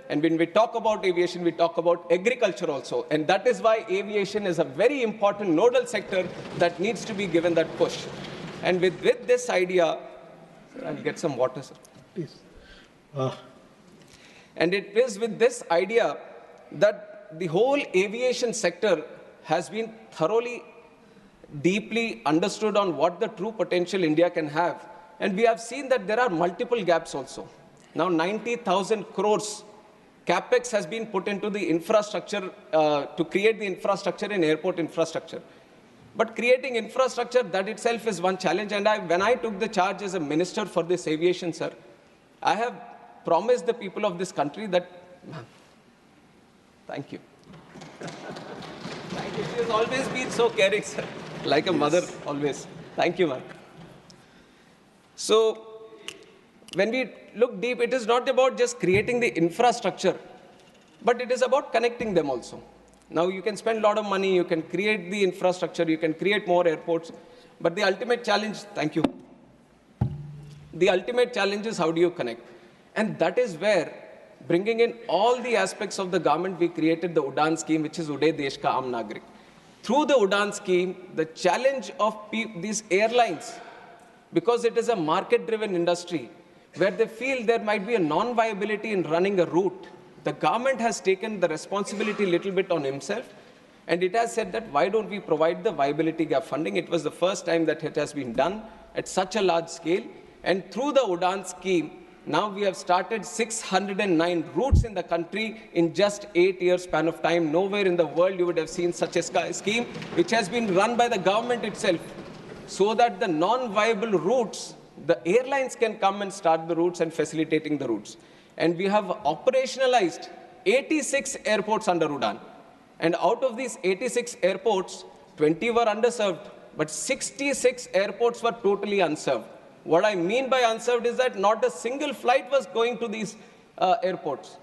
And when we talk about aviation, we talk about agriculture also. And that is why aviation is a very important nodal sector that needs to be given that push. And with this idea, I'll get some water, sir. Please. And it is with this idea that the whole aviation sector has been thoroughly, deeply understood on what the true potential India can have. And we have seen that there are multiple gaps also. Now 90,000 crores capex has been put into the infrastructure to create the infrastructure in airport infrastructure. But creating infrastructure, that itself is one challenge. And when I took the charge as a minister for this aviation, sir, I have promised the people of this country that, thank you. Thank you. She has always been so caring, sir. Like a mother, always. Thank you, ma'am. So, when we look deep, it is not about just creating the infrastructure, but it is about connecting them also. Now, you can spend a lot of money, you can create the infrastructure, you can create more airports, but the ultimate challenge, thank you. The ultimate challenge is how do you connect? And that is where, bringing in all the aspects of the government, we created the UDAN scheme, which is Uday Desh Ka Aam Nagrik. Through the UDAN scheme, the challenge of these airlines, because it is a market-driven industry, where they feel there might be a non-viability in running a route, the government has taken the responsibility a little bit on himself, and it has said that why don't we provide the viability gap funding? It was the first time that it has been done at such a large scale, and through the UDAN scheme, now we have started 609 routes in the country in just 8 years span of time. Nowhere in the world you would have seen such a scheme, which has been run by the government itself, so that the non-viable routes, the airlines can come and start the routes and facilitating the routes. And we have operationalized 86 airports under UDAN. And out of these 86 airports, 20 were underserved, but 66 airports were totally unserved. What I mean by unserved is that not a single flight was going to these airports.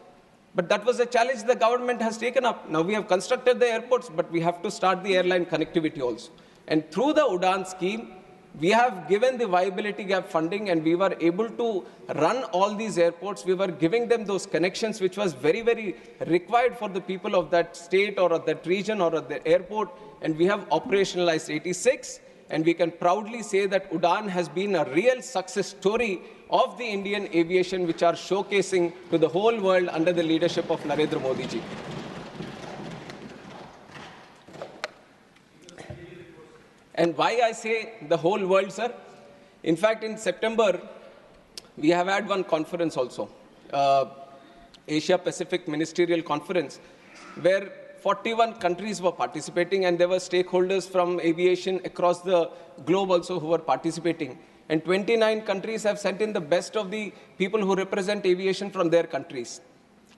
But that was a challenge the government has taken up. Now we have constructed the airports, but we have to start the airline connectivity also. And through the UDAN scheme, we have given the viability gap funding, and we were able to run all these airports. We were giving them those connections, which was very, very required for the people of that state or of that region or of the airport. And we have operationalized 86. And we can proudly say that UDAN has been a real success story of the Indian aviation, which are showcasing to the whole world under the leadership of Narendra Modi ji. And why I say the whole world, sir? In fact, in September, we have had one conference also, Asia Pacific Ministerial Conference, where 41 countries were participating, and there were stakeholders from aviation across the globe also who were participating. And 29 countries have sent in the best of the people who represent aviation from their countries.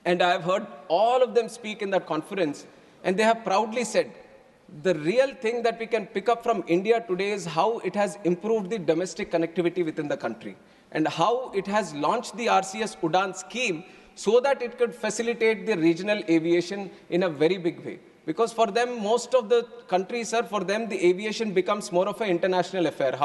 And I have heard all of them speak in that conference, and they have proudly said, the real thing that we can pick up from India today is how it has improved the domestic connectivity within the country, and how it has launched the RCS UDAN scheme so that it could facilitate the regional aviation in a very big way. Because for them, most of the countries, sir, for them, the aviation becomes more of an international affair. How